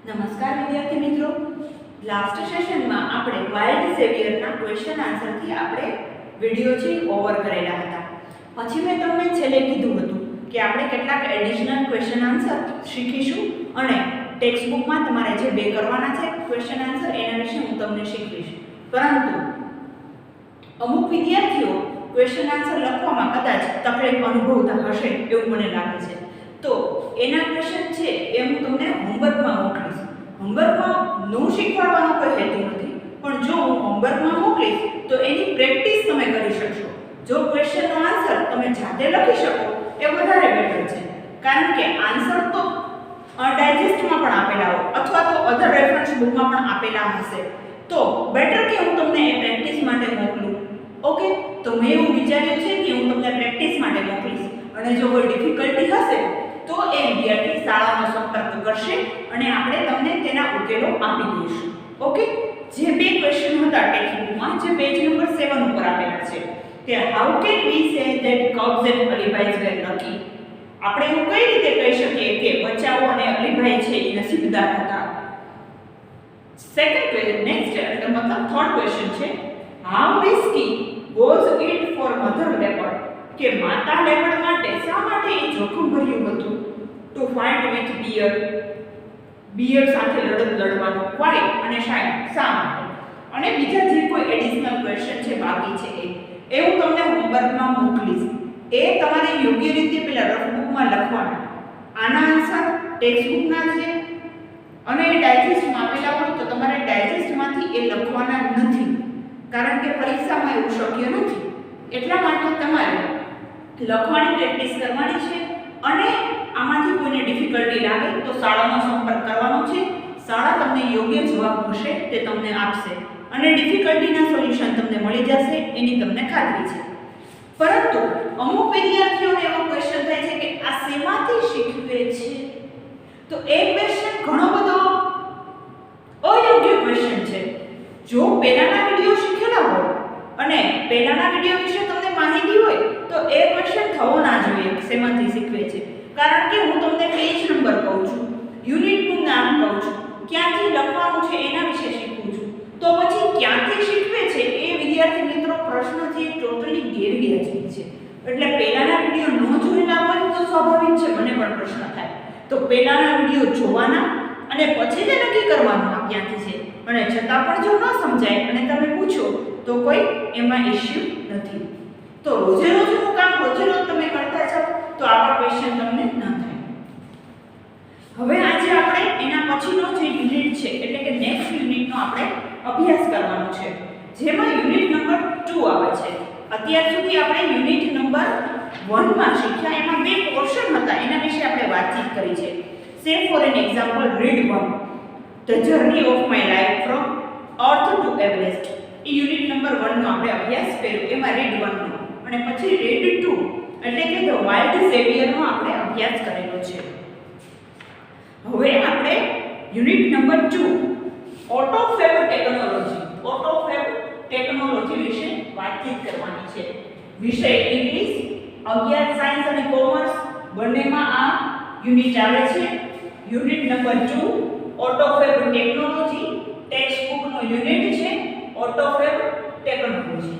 નમસ્કાર વિદ્યાર્થી મિત્રો, લાસ્ટ સેશનમાં આપણે વાઇલ્ડ ઝેવિયરના ક્વેશ્ચન આન્સરથી આપણે વિડિયો છે ઓવર કરેલા હતા. પછી મેં તમને છેલ્લે કીધું હતું કે આપણે કેટલાક એડિશનલ ક્વેશ્ચન આન્સર શીખીશું અને ટેક્સ્ટ બુકમાં તમારે જે બે કરવાના છે ક્વેશ્ચન આન્સર એના વિશે હું તમને શીખવીશ. પરંતુ અમુક વિદ્યાર્થીઓ ક્વેશ્ચન આન્સર લખવામાં કદાચ તકલીફ અનુભવતા હશે એવું મને લાગે છે. તો એના ક્વેશ્ચન છે એ હું તમને હોમવર્કમાં મોકલીશ. હોમવર્કમાં નું શીખવાડવાનો કોઈ હેતુ નથી, પણ જો હું હોમવર્કમાં મોકલીશ તો એની પ્રેક્ટિસ તમે કરી શકશો. જો ક્વેશ્ચનનો આન્સર તમે જાતે લખી શકો એ વધારે બેટર છે, કારણ કે આન્સર તો ડાયજેસ્ટમાં પણ આપેલા હોય અથવા તો અધર રેફરન્સ બુકમાં પણ આપેલા હશે. તો બેટર કે હું તમને એ પ્રેક્ટિસ માટે મોકલું. ઓકે, તો મેં એવું વિચાર્યું છે કે હું તમને પ્રેક્ટિસ માટે મોકલીશ અને જો કોઈ ડિફિકલ્ટી હશે તો એ વિદ્યાર્થી શાળાનો સંપર્ક કરશે અને આપણે તમને તેના ઉકેલો આપી દઈશું. ઓકે, જે બે ક્વેશ્ચન હતા ટેક્સ્ટ બુકમાં જે પેજ નંબર 7 ઉપર આપેલા છે તે how can we say that cubs and અલીભાઈઝ વેર લકી. આપણે એવું કઈ રીતે કહી શકીએ કે બચાવો અને અલીભાઈ છે એ નસીબદાર હતા. સેકન્ડ ક્વેશ્ચન નેક્સ્ટ એટલે મતલબ થર્ડ ક્વેશ્ચન છે how risky was it for mother leopard, કે માતા લેપર્ડ માટે શા માટે એ જોખમ ભર્યું હતું ટુ ફાઇટ વિથ બિયર સાથે લડત લડવાનું. વાય અને શા માટે. અને બીજા જે કોઈ એડિશનલ ક્વેશ્ચન છે બાકી છે એ હું તમને હોમવર્કમાં મોકલીશ. એ તમારે યોગ્ય રીતે પેલા રફ બુકમાં લખવાના. આના આન્સર ટેક્સ્ટ બુકના છે અને એ ડાયજેસ્ટમાં આપેલા હોય તો તમારે ડાયજેસ્ટમાંથી એ લખવાના નથી, કારણ કે પરીક્ષામાં એવું શક્ય નથી. એટલા માટે તમારે લખવાની પ્રેક્ટિસ કરવાની છે અને આમાંથી કોઈને ડિફિકલ્ટી લાગે તો શાળાનો સંપર્ક કરવાનો છે. શાળા તમને યોગ્ય જવાબ હશે તે તમને આપશે અને ડિફિકલ્ટીના સોલ્યુશન તમને મળી જશે એની તમને ખાતરી છે. પરંતુ અમુક વિદ્યાર્થીઓને એવો ક્વેશ્ચન થાય છે કે આ શેમાંથી શીખવે છે. તો એ ક્વેશ્ચન ઘણો બધો અયોગ્ય ક્વેશ્ચન છે. જો પહેલાના વિડિયો શીખેલા હોય અને પહેલાના વિડિયો વિશે તમને માહિતી હોય તો એ ક્વેશ્ચન થવો ના જોઈએ શેમાંથી શીખવે છે. કારણ કે હું તમને પેજ નંબર કહું છું, યુનિટનું નામ કહું છું, ક્યાંથી લખવાનું છે એના વિશે શીખવું છું, તો પછી ક્યાંથી શીખવે છે એ વિદ્યાર્થી મિત્રો પ્રશ્ન છે ટોટલી ગેરવ્યાજબી છે. એટલે પહેલાના વિડિયો ન જોયેલા હોય તો સ્વાભાવિક છે મને પણ પ્રશ્ન થાય. તો પહેલાના વિડિયો જોવાના અને પછી જ નક્કી કરવાનું આ ક્યાંથી છે. અને છતાં પણ જો ન સમજાય અને તમે પૂછો તો કોઈ એમાં ઇશ્યુ નથી. તો રોજે રોજનું કામ રોજે રોજ તમે કરતા જાઓ તો આવા ક્વેશ્ચન તમને ન થાય. હવે આજે આપણે એના પછીનો જે યુનિટ છે એટલે કે નેક્સ્ટ યુનિટનો આપણે અભ્યાસ કરવાનો છે, જેમાં યુનિટ નંબર 2 આવે છે. અત્યાર સુધી આપણે યુનિટ નંબર 1 માં શીખ્યા, એમાં બે પોર્શન હતા એના વિશે આપણે વાતચીત કરી છે. Say for an example read 1 the journey of my life from earth to Everest. એ યુનિટ નંબર 1 નો આપણે અભ્યાસ કર્યો, એમાં રીડ 1 નો અને પછી રીડ 2 એટલે કે ધ વાઇલ્ડ ઝેવિયરનો આપણે અભ્યાસ કરેલો છે. હવે આપણે યુનિટ નંબર 2 ઓટોફેબ ટેકનોલોજી વિશે વાતચીત કરવાની છે. વિષય ઇંગ્લિશ, 11 સાયન્સ અને કોમર્સ બંનેમાં આ યુનિટ આવે છે. Unit number 2 autofab technology, text બુકનો યુનિટ છે ઓટોફેબ ટેકનોલોજી.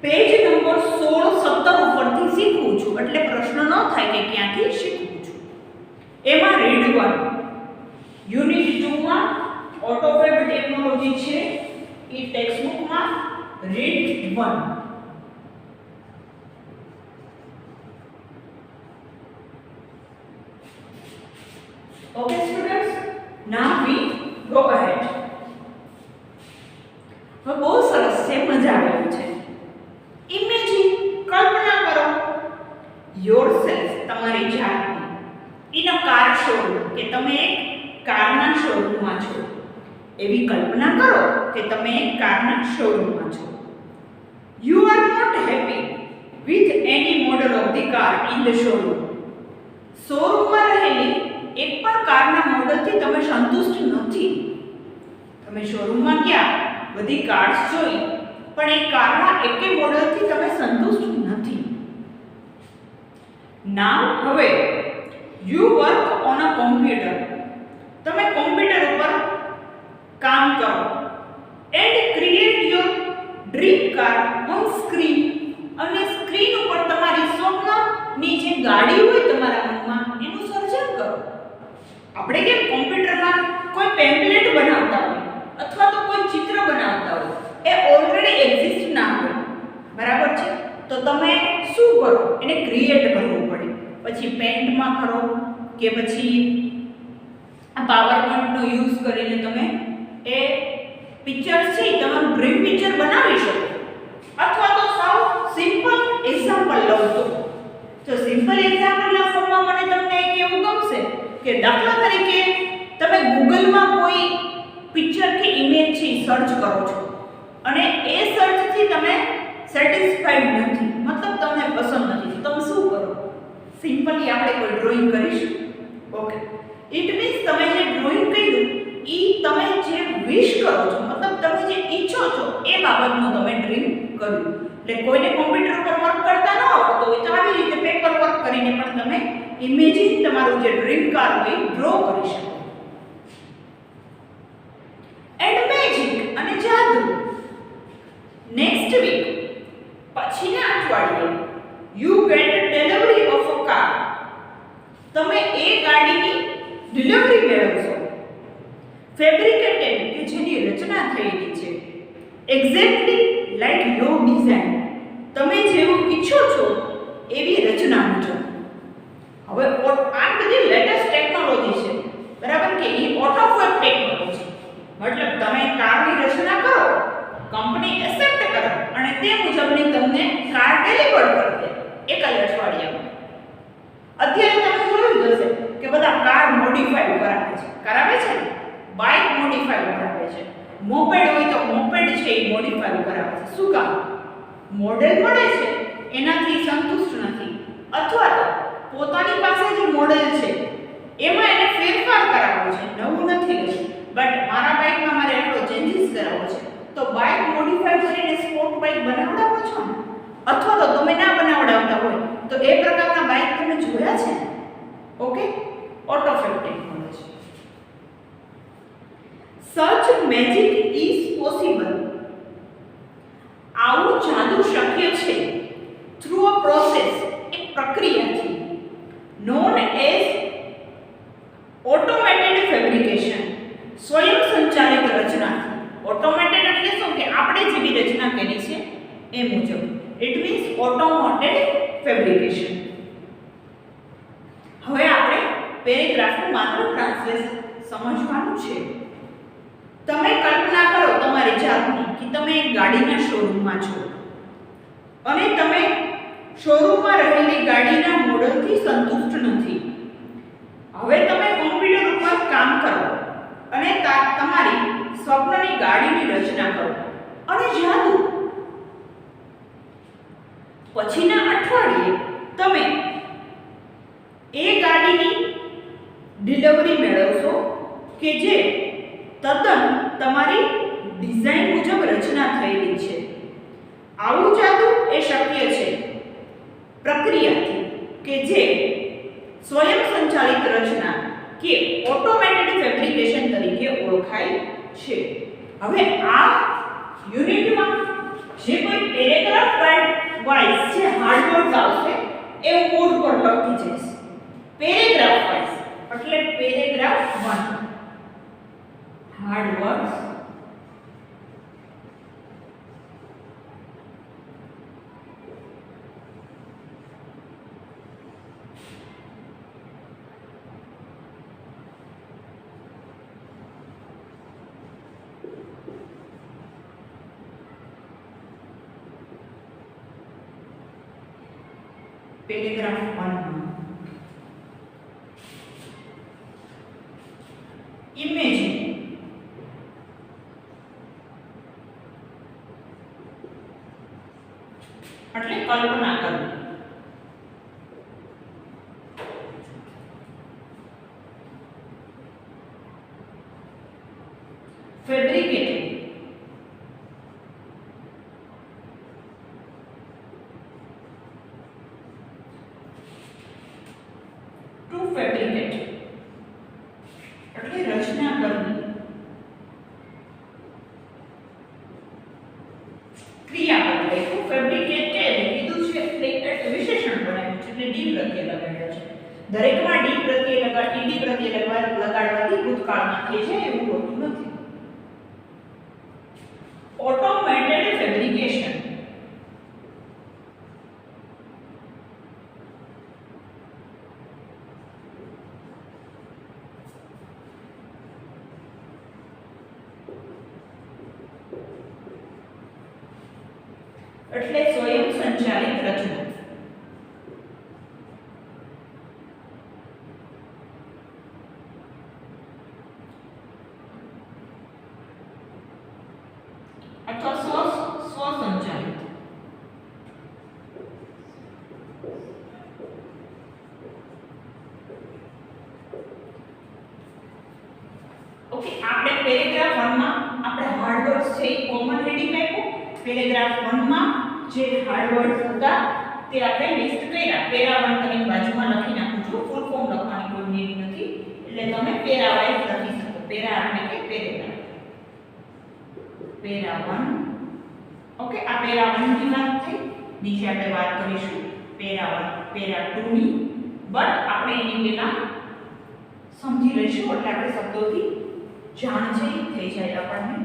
પેજ નંબર 16-17 ઉપરથી શીખવું છું એટલે પ્રશ્ન ન થાય કે ક્યાંથી શીખવું છું. એમાં રીડ 1 યુનિટ 2 માં ઓટોફેબ ટેકનોલોજી છે એ ટેક્સ્ટ બુકમાં read 1. Okay students, now we go ahead. હવે બહુ સરસ છે, મજા આવે છે. ઇમેજિન, કલ્પના કરો યોરસેલ્ફ, તમારી જાતને ઇન અ કાર શોરૂમ, કે તમે એક કારના શોરૂમમાં છો. એવી કલ્પના કરો કે તમે એક કારના શોરૂમમાં છો. You are not happy with any model of the car in the showroom. શોરૂમમાં રહેલી એક પણ કારના મોડલથી તમે સંતુષ્ટ નથી. તમે શોરૂમમાં ગયા, બધી કાર્સ જોઈ, પણ એ કારના એકે મોડલથી તમે સંતુષ્ટ નથી. નાવ હવે you work on a computer, તમે કોમ્પ્યુટર ઉપર કામ કરો and create your dream car on screen, અને સ્ક્રીન ઉપર તમારી સ્વપ્નની જે ગાડી હોય તમારા મનમાં એનું સર્જન કરો. આપણે કેમ કોમ્પ્યુટરમાં કોઈ પેમ્પલેટ બનાવતા હોય અથવા તો કોઈ ચિત્ર બનાવતા હોય, એ ઓલરેડી એક્ઝિસ્ટ ના હોય, બરાબર છે? તો તમે શું કરો, એને ક્રિએટ કરવું પડે. પછી પેન્ટમાં કરો કે પછી આ પાવર પોઈન્ટનો યુઝ કરીને તમે એ પિક્ચર્સ છે તમારું ડ્રીમ પિક્ચર બનાવી શકો. અથવા તો સાવ સિમ્પલ એક્ઝામ્પલ લઉં તો સિમ્પલ એક્ઝામ્પલના ફોર્મમાં મને તમને એક એવું ગમશે કે દાખલા તરીકે તમે ગૂગલમાં કોઈ પિક્ચર કે ઇમેજ છે સર્ચ કરો છો અને એ સર્ચથી તમે સેટિસ્ફાઈડ નથી, મતલબ તમને પસંદ નથી, તો તમે શું કરો? સિમ્પલી આપણે કોઈ ડ્રોઈંગ કરીશું. ઓકે, ઇટ મીન્સ તમે જે ડ્રોઈંગ કર્યું એ તમે જે વિશ કરો છો, મતલબ તમે જે ઈચ્છો છો એ બાબતનું તમે ડ્રીમ કર્યું. એટલે કોઈને કોમ્પ્યુટર પર વર્ક કરતા ન આવડતો હોય તો આવી રીતે પેપર વર્ક કરીને પણ તમે ઇમેજિન તમારું જે ડ્રીમ કાર હોય ડ્રો કરી શકો. એન્ડ મેજિક અને જાદુ. નેક્સ્ટ વીક પછીના અઠવાડિયે you get delivery of a car. તમે એ ગાડીની ડિલિવરી મેળવશો, ફેબ્રિકેટેડ કે જેની રચના થયેલી છે, એક્ઝેક્ટલી લાઈક યોર ડિઝાઇન, તમે જેવું ઈચ્છો છો એવી રચના મુજબ. હવે આ બધી લેટેસ્ટ ટેકનોલોજી છે, બરાબર કે એ ઓટોફેબ ટેકનોલોજી, મતલબ તમે કારની રચના કરો, કંપની એક્સેપ્ટ કરે અને તે મુજબની તમને કાર ડિલિવર કરી દે એક જ અઠવાડિયામાં. અત્યારે તમે જોયું હશે કે બધા કાર મોડિફાઈ કરાવે છે, બાઇક મોડિફાઈ કરાવે છે, મોપેડ હોય તો મોપેડ છે એ મોડિફાઈ કરાવે છે. શું કામ? મોડેલ મળે છે એનાથી સંતુષ્ટ નથી, અથવા તો પોતાની પાસે જે મોડેલ છે એમાં એને ફેરફાર કરાવવો છે, નવું નથી લેવું, બટ મારા બાઇકમાં મારે એટલો ચેન્જીસ કરાવવો છે, તો બાઇક મોડિફાઈ કરીને સ્પોર્ટ બાઇક બનાવડાવો છો ને, અથવા તો તમે ના બનાવડાવતા હોય તો એ પ્રકારના બાઇક તમે જોયા છે. Okay, autofab technology. Such magic is possible. આવું જાદુ શક્ય છે થ્રુ અ પ્રોસેસ, એક પ્રક્રિયાથી, નોન એઝ ઓટોમેટેડ ફેબ્રિકેશન, સ્વયં સંચાલિત રચના. ઓટોમેટેડ એટલે શું કે આપણે જેવી રચના કરી છે એ મુજબ. It means automated fabrication. હવે આપણે પેરેગ્રાફનું માત્ર ટ્રાન્સલેશન સમજવાનું છે. તમે કલ્પના કરો તમારી જાતની કે તમે એક ગાડીના શોરૂમમાં છો અને તમે શોરૂમમાં રહેલી ગાડીના મોડલથી સંતુષ્ટ નથી. હવે તમે કોમ્પ્યુટર ઉપર કામ કરો અને તમારી સ્વપ્નની ગાડીની રચના કરો અને જાદુ. પછીના અઠવાડિયે તમે એ ગાડીની ડિલિવરી મેળવશો કે જે તદ્દન તમારી ડિઝાઇન મુજબ રચના થયેલી છે. આવું જાદુ એ શક્ય છે પ્રક્રિયાથી કે જે સ્વયં સંચાલિત રચના કે ઓટોમેટેડ ફેબ્રિકેશન તરીકે ઓળખાય છે. હવે આ યુનિટમાં જે કોઈ પેરેગ્રાફ વાઇઝ જે હાર્ડ વર્ડ્સ આવશે એ હું બોર્ડ પર લખી જઈશ. પેરેગ્રાફ વાઇઝ એટલે paragraph 1 hard words, paragraph 1 imagine એટલે કલ્પના કરવી. ફેબ્રિકેટેડ ટુ ફેબ્રિકેટ એટલે દરેકમાં ડી પ્રત્યય લગાડવાથી ભૂતકાળમાં થઈ જાય એવું હોતું નથી. ઓટોમેટેડ ફેબ્રિકેશન એટલે સ્વયં સંચાલિત રચના. અથવા સ્વસંચાલિત. ઓકે, આપણે પેરેગ્રાફ 1 માં આપણે હાર્ડ વર્ડ્સ છે એ કોમન હેડિંગ આપ્યું. પેરેગ્રાફ 1 માં જે હાર્ડ વર્ડ્સ હતા તે આપણે લિસ્ટ કર્યા. પેરા 1 કરીને બાજુમાં લખી નાખું છું. ફૂલ ફોર્મ લખવાની કોઈ નીડ નથી, એટલે તમે પેરા વાઇઝ લખી શકો. પેરા એટલે કે પેરેગ્રાફ. પેરા 1. ઓકે, આ પેરા 1 ની વાત થઈ. નીચે આપણે વાત કરીશું પેરા 1 પેરા 2 ની. બટ આપણે એની પહેલા સમજી લઈશું એટલે આપણે શબ્દોથી જાણ થઈ જાય આપણને.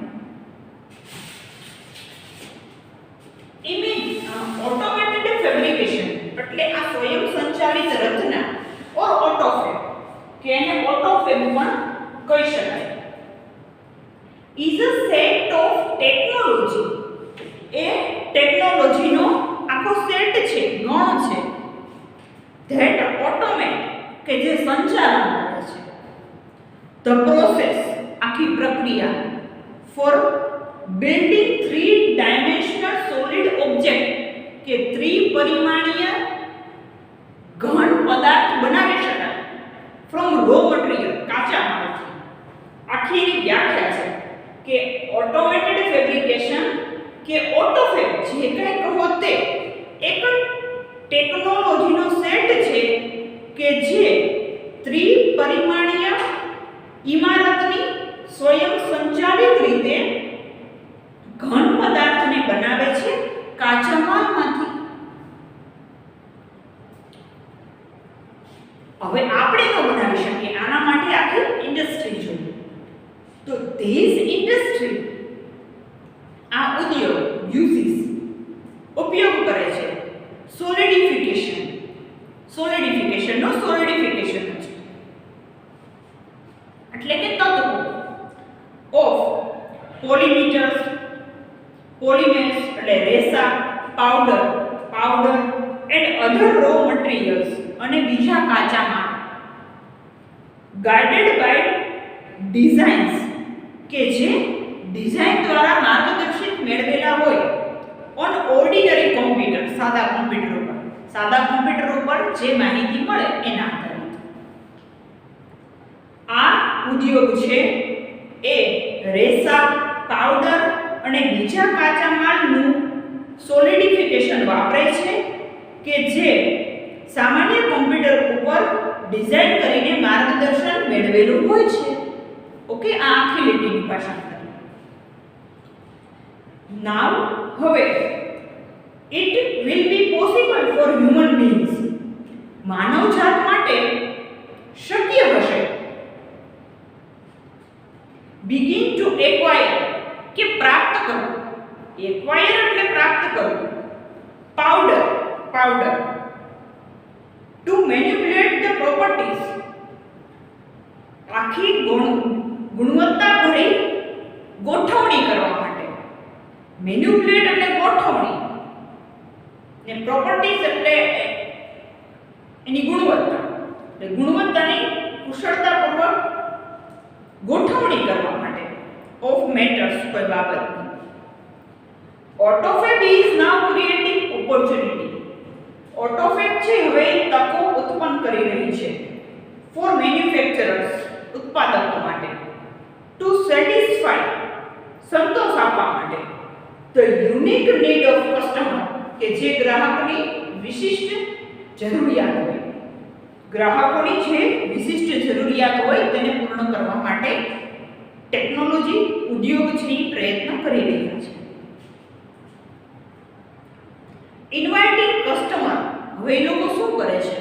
ઓટોમેટેડ ફેબ્રિકેશન એટલે આ સ્વયં સંચાલિત રચના ઓર ઓટોફેબ કે એને ઓટોફેબ પણ કહી શકાય. Is a set of technology. એ ટેકનોલોજીનો આખો સેટ છે, ગણ છે. ધેટ ઓટોમેટ કે જે સંચાલન કરે છે. ધ પ્રોસેસ આખી પ્રક્રિયા for building 3 dimensional solid object કે ત્રિપરિમાણીય ઘન પદાર્થ બનાવી શકાય ફ્રોમ રો મટીરીયલ કાચા માલથી. આખી વ્યાખ્યા છે કે ઓટોમેટેડ ફેબ્રિકેશન કે ઓટોફેબ જે કંઈ કહો તે એક ટેકનોલોજીનો સેટ છે કે જે ત્રિપરિમાણીય ઇમારતની સ્વયં સંચાલિત રીતે ઘન પદાર્થને બનાવે છે કાચા માલમાંથી. હવે આપણે તો બનાવી શકીએ, આના માટે આખી ઇન્ડસ્ટ્રી જોઈએ. તો ધીસ ઇન્ડસ્ટ્રી આ ઉદ્યોગ યુઝિસ ઉપયોગ કરે છે સોલિડિફિકેશન. સોલિડિફિકેશનનો સોલિડિફિકેશન છે એટલે કે તત્વો ઓફ પોલિમીટર્સ, પોલિમેર્સ એટલે રેસા, powder and other raw materials અને બીજા કાચા માલ ગાઈડેડ બાય ડિઝાઇન્સ કે જે ડિઝાઇન દ્વારા માર્ગદર્શિત મેળવેલા હોય ઓન ઓર્ડિનરી કોમ્પ્યુટર. સાદા કોમ્પ્યુટર ઉપર જે માહિતી મળે એના આધારિત આ ઉદ્યોગ છે એ રેસા, પાવડર અને બીજા કાચા માલનું સોલિડિફિકેશન વાપરે છે કે જે સામાન્ય કોમ્પ્યુટર ઉપર ડિઝાઇન કરીને માર્ગદર્શન મેળવેલું હોય છે. ઓકે, આ આખી લીટીનું ભાષાંતર. નાવ હવે it will be possible for human beings. માનવ જાત માટે શક્ય હશે begin to acquire કે પ્રાપ્ત કરવું. acquire એટલે પ્રાપ્ત કરવું. powder to manipulate the properties આખી ગુણવત્તા ભરી ગોઠવણી કરવા માટે. મેનિપ્યુલેટ એટલે ગોઠવણી ને પ્રોપર્ટીઝ એટલે એની ગુણવત્તા. એટલે ગુણવત્તાની કુશળતાપૂર્વક ગોઠવણી કરવા માટે ઓફ મેટર્સ કોઈ બાબતની. ઓટોફેબ ઇઝ નાઉ ક્રિએટિંગ ઓપોર્ચ્યુનિટી. ઓટોફેબ છે હવે તકો ઉત્પન્ન કરી રહી છે ફોર મેન્યુફેક્ચરર્સ ઉત્પાદકો માટે ટુ સેટિસ્ફાય સંતોષ આપવા માટે the unique need of customer કે જે ગ્રાહકની વિશિષ્ટ જરૂરિયાત હોય. ગ્રાહકોની જે વિશિષ્ટ જરૂરિયાત હોય તેને પૂર્ણ કરવા માટે ટેકનોલોજી ઉદ્યોગ છે પ્રયત્ન કરી રહ્યા છે. ઇન્વાઇટિંગ કસ્ટમર હવે એ લોકો શું કરે છે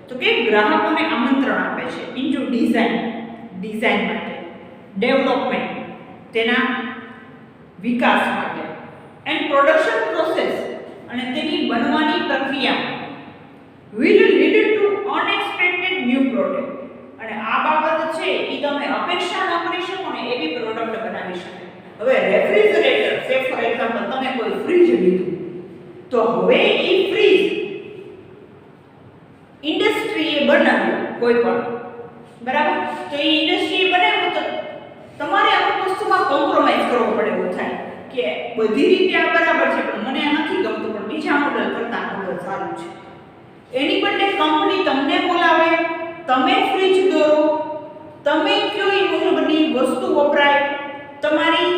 તો કે ગ્રાહકોને આમંત્રણ આપે છે ઇન્ટુ ડિઝાઇન માટે, ડેવલપમેન્ટ તેના વિકાસ માટે, એન્ડ પ્રોડક્શન પ્રોસેસ અને તેની બનવાની પ્રક્રિયા will lead to unexpected new product. અને આ બાબત છે એ તમે અપેક્ષા ન કરી શકો ને એવી પ્રોડક્ટ બનાવી શકે. હવે રેફ્રિજરેટર સે ફોર એક્ઝામ્પલ તમે કોઈ ફ્રીજ લીધું તો હવે એ ફ્રીજ ઇન્ડસ્ટ્રીએ બનાવ્યું કોઈ પણ, બરાબર, તો એ ઇન્ડસ્ટ્રીએ બનાવ્યું તો તમારે અમુક વસ્તુમાં કોમ્પ્રોમાઇઝ કરવો પડે એવું થાય કે બધી રીતે આ બરાબર છે પણ મને આ નથી ગમતું પણ બીજા મોડલ કરતાં મોડલ સારું છે. એની બદલે કંપની તમને બોલાવે, તમે ફ્રીજ દોરો, તમે કયો એ મુજબની વસ્તુ વપરાય, તમારી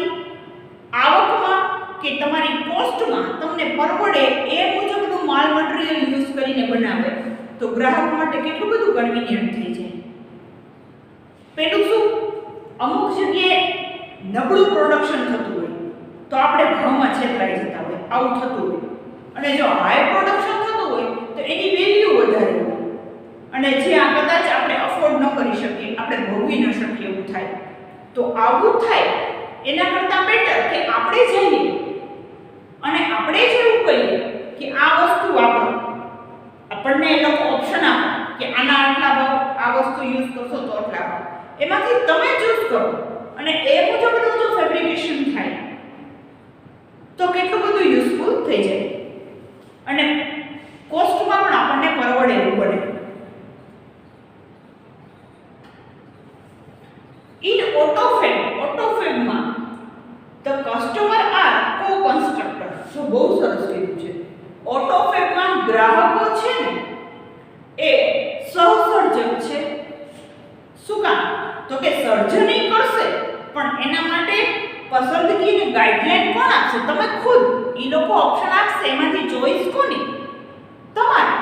આવકમાં કે તમારી કોસ્ટમાં તમને પરવડે એ મુજબનું માલ મટીરીયલ યુઝ કરીને બનાવે તો ગ્રાહક માટે કેટલું બધું કન્વીનિયન્ટ થઈ જાય. પેલું શું, અમુક જગ્યાએ નબળું પ્રોડક્શન થતું હોય તો આપણે ભાવમાં છેતરાઈ જતા હોય, આવું થતું હોય. અને જો હાઈ પ્રોડક્શન થતું હોય તો એની વેલ્યુ વધારે હોય અને જ્યાં કદાચ આપણે અફોર્ડ ન કરી શકીએ, આપણે ભોગવી ન શકીએ એવું થાય. તો આવું થાય એના કરતાં બેટર કે આપણે જઈએ અને આપણે જ એવું કહીએ કે આ વસ્તુ વાપરો, આપણને એ લોકો ઓપ્શન આપે કે આના આટલા ભાવ, આ વસ્તુ યુઝ કરશો તો આટલા ભાવ, એમાંથી તમે ચૂઝ કરો અને એ મુજબનું જો ફેબ્રિકેશન થાય તો કેટલું બધું યુઝફુલ થઈ જાય અને કોસ્ટમાં પણ આપણને પરવડે એવું બને. ઇન ઓટોફેબમાં ધ કસ્ટમર આર કો-કન્સ્ટ્રક્ટર. જો બહુ સરસ કીધું છે. ઓટોફેબમાં ગ્રાહકો છે ને એ સહસર્જક છે. શું કામ? તો કે સર્જની કરશે પણ એના માટે પસંદગી અને ગાઈડલાઈન કોણ આપશે? તમે ખુદ. એ લોકો ઓપ્શન આપશે, એમાંથી ચોઈસ કોની? તમારી.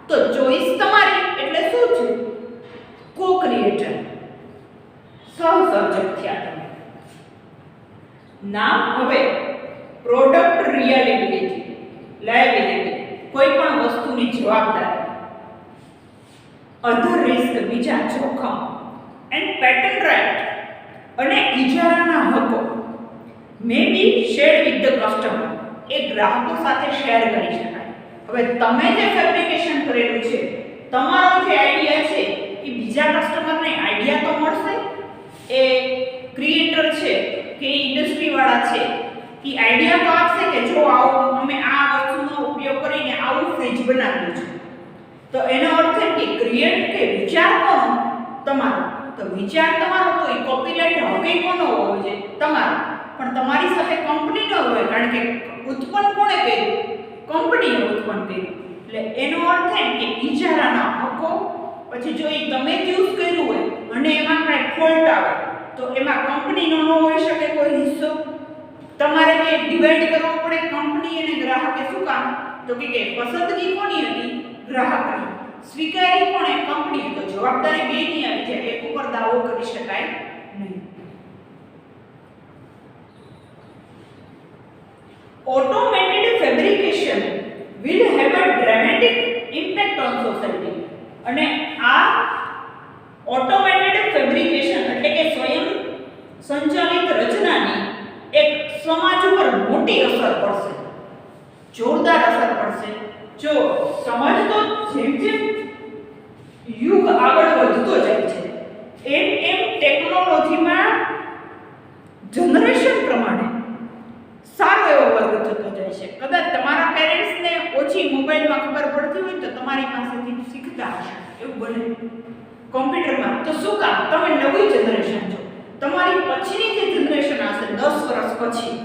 તો ચોઈસ તમારી એટલે શું છે? કો-ક્રિએટર, સહસર્જક થયા તમે. નામ હવે પ્રોડક્ટ લાયબિલિટી, કોઈ પણ વસ્તુની જવાબદારી, અધર રિસ્ક બીજા જોખમ, એન્ડ પેટન્ટ રાઇટ અને ઇજારાના હકો મે બી શેર વિથ ધ કસ્ટમર, એ ગ્રાહકો સાથે શેર કરી શકાય. હવે તમે જે ફેબ્રિકેશન કરેલું છે, તમારો જે આઈડિયા છે એ બીજા કસ્ટમરને આઈડિયા તો મળશે, એ ક્રિએટર છે કે ઇન્ડસ્ટ્રી વાળા છે એ આઈડિયા તો આપશે કે જો આવો અમે આ વસ્તુનો ઉપયોગ કરીને આવું ફ્રીજ બનાવ્યું છે. તો એનો અર્થ એ કે ક્રિએટ કે વિચાર કોનો? તમારો. તો વિચાર તમારો તો એ કોપીરાઇટ હકે કોનો હોવો જોઈએ? તમારો. પણ તમારી સાથે કંપની ન હોય કારણ કે ઉત્પન્ન કોણે કર્યું? કંપનીએ ઉત્પન્ન કર્યું. એટલે એનો અર્થ એ કે ઇજારાના હકો, પછી જો એ તમે યુઝ કર્યું હોય અને એમાં કાંઈ ફોલ્ટ આવે તો એમાં કંપનીનો ન હોઈ શકે કોઈ હિસ્સો. તમારે બે ડિવાઇડ કરવો પડે, કંપની અને ગ્રાહકે. શું કામ? તો કે પસંદગી કોની હતી? ગ્રાહકની. સ્વીકારી કોણે? કંપની. તો જવાબદારી બેની આવી જાય, એક ઉપર દાવો કરી શકાય નહીં. Automated fabrication will have a dramatic impact on society. અને આ ઓટોમેટેડ ફેબ્રિકેશન એટલે કે સ્વયં સંચાલિત રચનાની એક સમાજ ઉપર મોટી અસર પડશે, જોરદાર અસર પડશે. જો સમાજ તો જેમ જેમ યુગ આગળ વધતો જાય છે એમ ટેકનોલોજીમાં જનરેશન પ્રમાણે સારો એવો વર્ગ થતો જાય છે. કદાચ તમારા પેરેન્ટ્સને ઓછી મોબાઈલમાં ખબર પડતી હોય તો તમારી પાસેથી શીખતા હશે, એવું બને કોમ્પ્યુટરમાં. તો શું કામ? તમે નવી જનરેશન છો, તમારી પછીની જે જનરેશન હશે 10 વર્ષ પછી,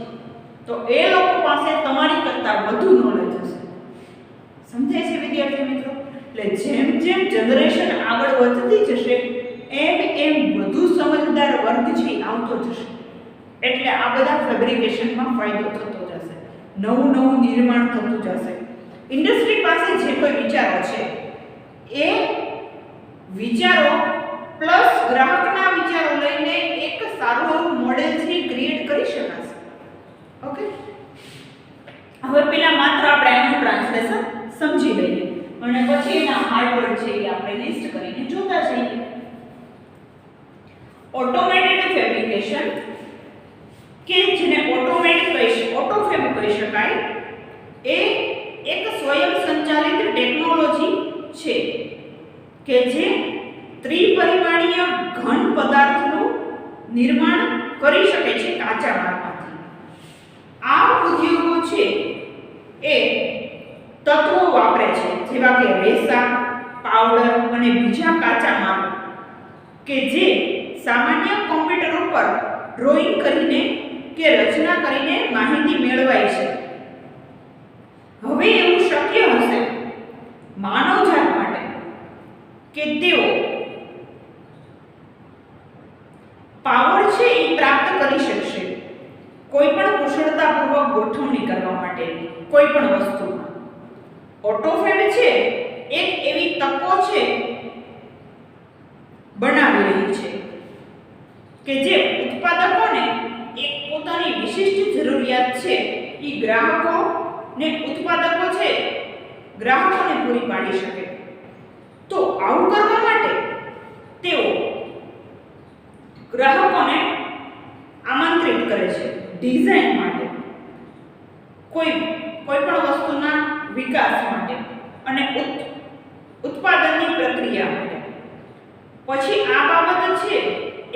તો એ લોકો પાસે તમારી કરતાં વધુ નોલેજ હશે. સમજાય છે વિદ્યાર્થી મિત્રો? એટલે જેમ જેમ જનરેશન આગળ વધતી જશે એમ વધુ સમજદાર વર્ગ છે આવતો જશે. એટલે આ બધા ફેબ્રિકેશનમાં ફાયદો થતો જશે, નવું નિર્માણ થતું જશે. ઇન્ડસ્ટ્રી પાસે જે કોઈ વિચારો છે એ વિચારો પ્લસ ગ્રાહકના વિચારો લઈને એક સારું એવું મોડેલ છે ક્રિએટ કરી શકાશે. ઓકે, હવે પેલા માત્ર આપણે એનું ટ્રાન્સલેશન સમજી લઈએ. અને પછી એના હાર્ડવર્ડ છે એ આપણે લિસ્ટ કરીને જોતા જઈએ. ઓટોમેટેડ ફેબ્રિકેશન કે જેને ઓટો ફેબ કહી શકાય એ એક સ્વયં સંચાલિત ટેકનોલોજી છે કે જે ત્રિપરિમાણીય ઘન પદાર્થનું નિર્માણ કરી શકે છે કાચા માલમાંથી. આ ઉદ્યોગો છે એ તત્વો વાપરે છે જેવા કે રેસા, પાવડર અને બીજા કાચા માલ કે જે સામાન્ય કોમ્પ્યુટર ઉપર ડ્રોઈંગ કરીને કે રચના કરીને માહિતી મેળવાય છે. હવે એવું શક્ય હશે માનવજાત માટે કે તેઓ પાવર છે એ પ્રાપ્ત કરી શકશે કોઈ પણ કુશળતાપૂર્વક ગોઠવણી કરવા માટેની કોઈ પણ વસ્તુમાં. ઓટોફેબ છે એક એવી તકો છે બનાવી રહી છે કે જે ઉત્પાદકોને એક પોતાની વિશિષ્ટ જરૂરિયાત છે એ ગ્રાહકોને પૂરી પાડી શકે. તો આવું કરવા માટે તેઓ ગ્રાહકોને આમંત્રિત કરે છે ડિઝાઇન માટે, કોઈ પણ વસ્તુના વિકાસ માટે અને ઉત્પાદનની પ્રક્રિયા માટે. પછી આ બાબત છે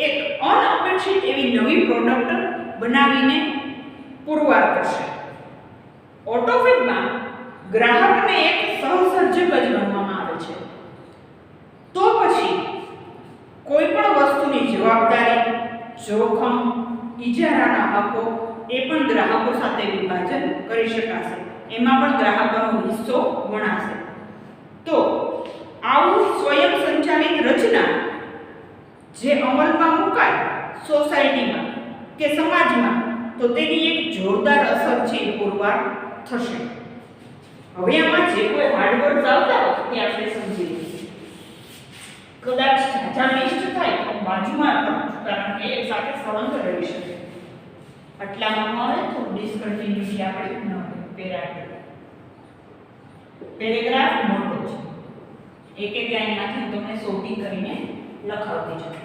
એક અનઅપેક્ષિત એવી નવી પ્રોડક્ટ બનાવીને પુરવાર કરશે. ઓટોફેબમાં ગ્રાહકને એક સહસર્જક જ ગણવામાં આવે છે. તો પછી કોઈ પણ વસ્તુની જવાબદારી, જોખમ, ઇજારાના હકો એ પણ ગ્રાહકો સાથે વિભાજન કરી શકાશે. એમાં પણ ગ્રાહકોનો હિસ્સો ગણાશે. તો આવું સ્વયં સંચાલિત રચના જે અમલમાં મુકાય સોસાયટીમાં કે સમાજમાં તો તેની એક જોરદાર અસર છે પુરવાર થશે. હવે આમાં જે કોઈ હાર્ડવર્ડ આવતા હોય તે આપણે સમજી લઈએ. કદાચ ઝાઝા લિસ્ટ થાય તો બાજુમાં આપવું કારણ કે એક સાથે સંબંધ રહી શકે. આટલામાં આવે તો ડિસ્કન્ટિન્યુટી આપણે ન પેરેગ્રાફ મોટો છે. એક લાઈનમાંથી હું તમને સોર્ટિંગ કરીને લખાવતી જાઉં.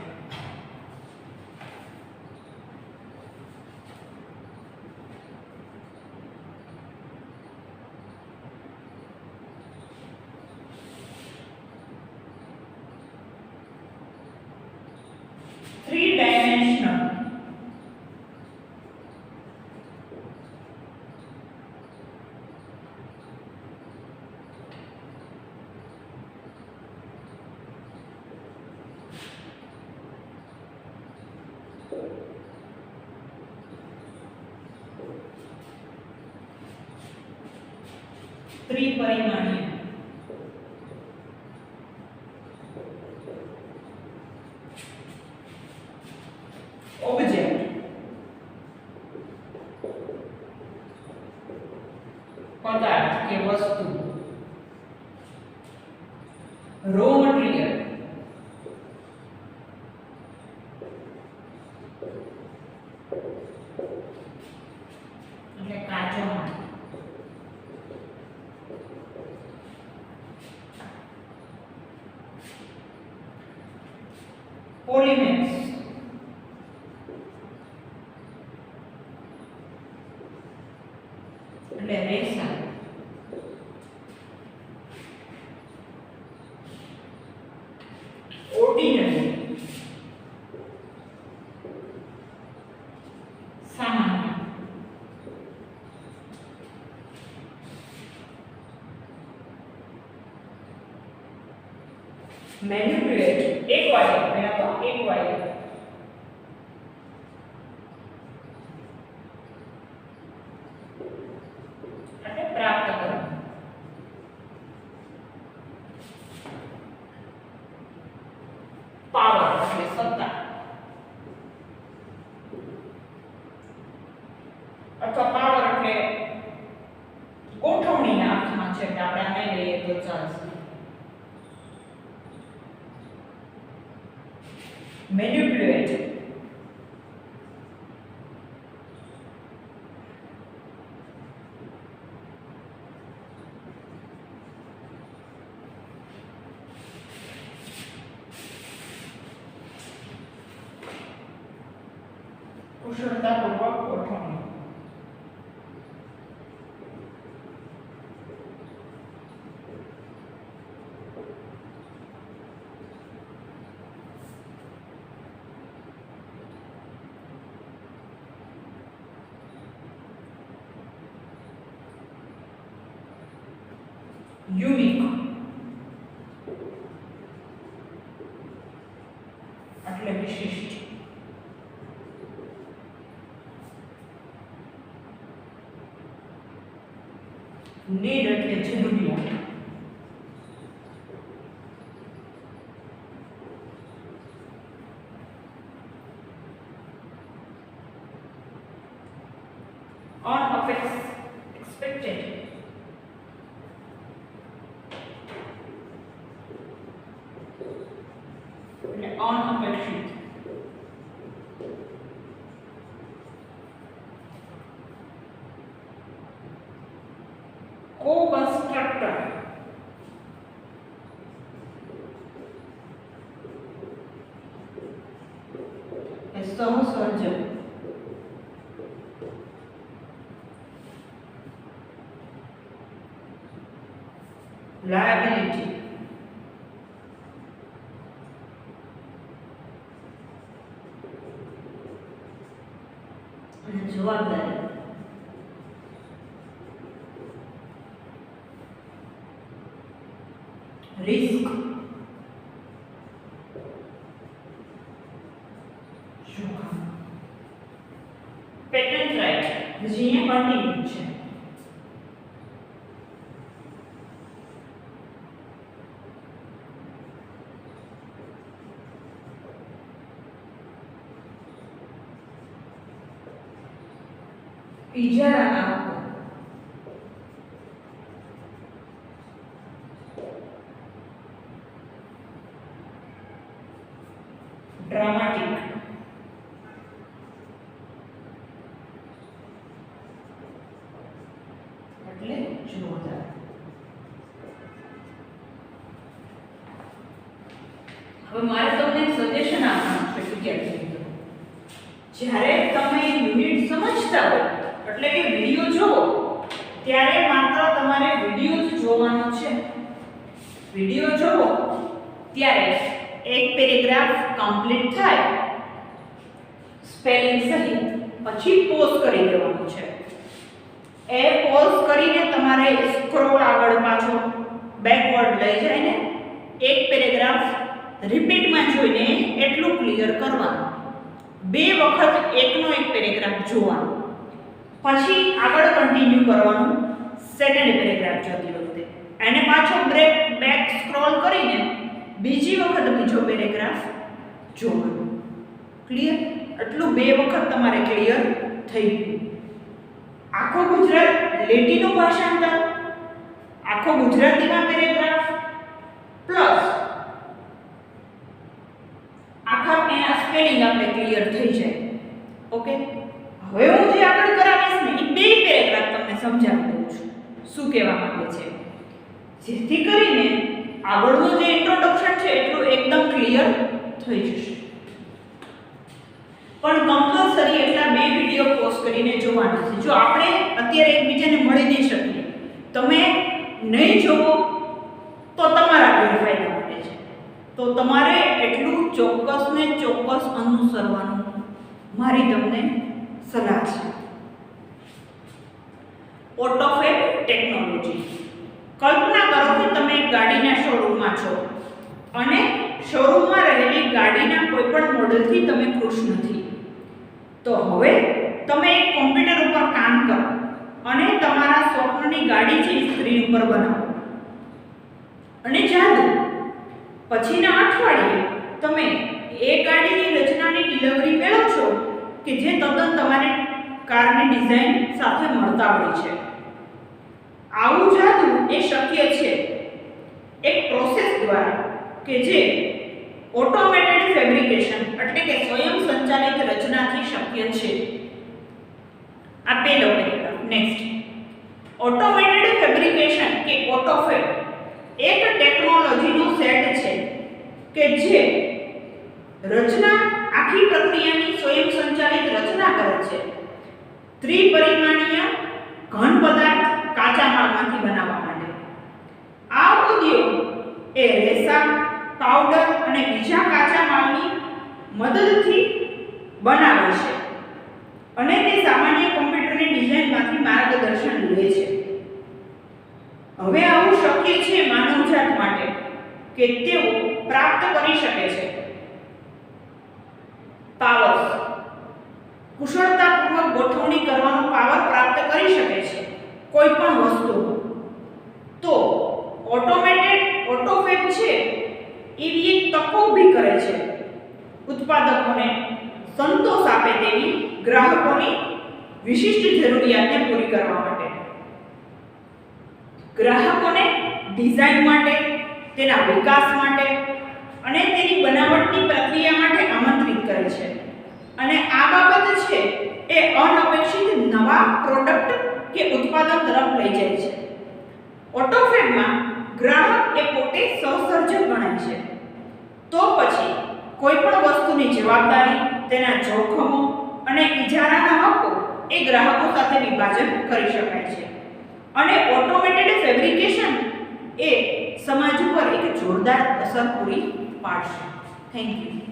Three dimensional ત્રિપરિમાણીય ઓબ્જેક્ટ પદાર્થ કે વસ્તુ, રો મટીરીયલ એટલે કાચો માલ, પોલિમેર્સ એટલે રેસા, ઓર્ડિનરી સામાન્ય, મેનિપ્યુલેટ એક વાયર પહેલા તો એક વાયર એટલે પ્રાપ્ત કરવું, પાવર એટલે સત્તા અથવા પાવર એટલે ગોઠવણીના અર્થમાં છે એટલે આપણે આને લઈએ તો ચાલશે. મેનિપ્યુલેટ કુશળતાપૂર્વક ગોઠવણી. યુનિક એટલે વિશિષ્ટ. નીડ એટલે જરૂરિયાત. unexpected એટલે અનઅપેક્ષિત. co-constructor એ સહસર્જક. liability અને જવાબદારી. રિસ્ક જોખમ. પેટન્ટ રાઇટ હજી અહીંયા કન્ટિન્યુ છે. ઇજારાના હકો. ડ્રામાટિક એટલે જોરદાર. હવે મારે તમને સજેશન આપવાનું છે વિદ્યાર્થી મિત્રો, જ્યારે તમે યુનિટ સમજતા હોય એટલે કે વિડિયો જોવો ત્યારે માત્ર તમારે વિડિયો જ જોવાનો છે. વિડિયો જોવો ત્યારે એક પેરેગ્રાફ કમ્પ્લીટ થાય સ્પેલિંગ સહિત પછી પોઝ કરી દેવાનું છે. એ પોઝ કરીને તમારે સ્ક્રોલ આગળ પાછો બેકવર્ડ લઈ જઈને એક પેરેગ્રાફ રિપીટમાં જોઈને એટલું ક્લિયર કરવાનું. 2 વખત એકનો એક પેરેગ્રાફ જોવાનો, પછી આગળ કન્ટિન્યુ કરવાનું સેકન્ડ પેરેગ્રાફ જોતી વખતે, અને પાછો બેક સ્ક્રોલ કરીને બીજી વખત બીજો પેરેગ્રાફ જોવાનો. ક્લિયર? એટલું 2 વખત તમારે ક્લિયર થઈ ગયું. આખો ગુજરાત લેટીનું ભાષાંતર, આખો ગુજરાતીમાં પેરેગ્રાફ પ્લસ આખા એના સ્પેલિંગ આપણે ક્લિયર થઈ જાય. ઓકે, હવે હું જે આગળ કરાવીશ ને એ 2 પેરેગ્રાફ તમને સમજાવી દઉં છું શું કહેવા માંગે છે, જેથી કરીને આગળનું જે ઇન્ટ્રોડક્શન છે એટલું એકદમ ક્લિયર થઈ જશે. પણ કમ્પલસરી એટલા 2 વિડિયો પોસ્ટ કરીને જોવાના છે. જો આપણે અત્યારે એકબીજાને મળી નહીં શકીએ, તમે નહીં જોવો તો તમારા ગેરફાયદા માટે છે. તો તમારે એટલું ચોક્કસ ને ચોક્કસ અનુસરવાનું મારી તમને સલાહ છે. Autofab technology. કલ્પના કરો કે તમે એક ગાડીના શોરૂમમાં છો અને શોરૂમમાં રહેલી ગાડીના કોઈ પણ મોડેલથી તમે ખુશ નથી. તો હવે તમે એક કોમ્પ્યુટર ઉપર કામ કરો અને તમારા સ્વપ્નની ગાડી છે સ્ક્રીન ઉપર બનાવો. અને જાદુ પછીના અઠવાડિયે તમે એ ગાડીની રચનાની ડિલિવરી મેળવશો કે જે તદ્દન તમારી કારની ડિઝાઇન સાથે મળતા હોય છે. આવું જાદુ એ શક્ય છે એક પ્રોસેસ દ્વારા કે જે ઓટોમેટેડ ફેબ્રિકેશન એટલે કે સ્વયં સંચાલિત રચનાથી શક્ય છે. આ પહેલો પેરેગ્રાફ. નેક્સ્ટ, ઓટોમેટેડ ફેબ્રિકેશન કે ઓટોફેબ એક ટેકનોલોજીનો સેટ છે કે જે રચના આખી પ્રક્રિયાની સ્વયંસંચાલિત રચના કરે છે. ત્રિપરિમાણીય ઘન પદાર્થ કાચા માલમાંથી બનાવવા માટે. આ ઉદ્યોગ એ રેસા, પાવડર અને બીજા કાચા માલની મદદથી બનાવે છે અને તે સામાન્ય કમ્પ્યુટરની ડિઝાઇનમાંથી માર્ગદર્શન લે છે. હવે આવું શક્ય છે માનવજાત માટે કે તેઓ પ્રાપ્ત કરી શકે છે પાવર, કુશળતાપૂર્વક ગોઠવણી કરવાનો પાવર પ્રાપ્ત કરી શકે છે કોઈ પણ વસ્તુ. તો ઓટોફેબ છે એવી એક તકો ઊભી કરે છે ઉત્પાદકોને સંતોષ આપે તેવી ગ્રાહકોની વિશિષ્ટ જરૂરિયાતને પૂરી કરવા માટે. ગ્રાહકોને ડિઝાઇન માટે, તેના વિકાસ માટે અને તેની બનાવટની પ્રક્રિયા માટે આમંત્રિત કરે છે અને આ બાબત છે એ અનપેક્ષિત નવા પ્રોડક્ટ કે ઉત્પાદન તરફ લઈ જાય છે. ઓટોફેબમાં ગ્રાહક એ પોતે સહસર્જક ગણાય છે. તો પછી કોઈ પણ વસ્તુની જવાબદારી, તેના જોખમો અને ઇજારાના હકો એ ગ્રાહકો સાથે વિભાજન કરી શકાય છે અને ઓટોમેટેડ ફેબ્રિકેશન એ સમાજ ઉપર એક જોરદાર અસર પૂરી પાડશે. Thank you.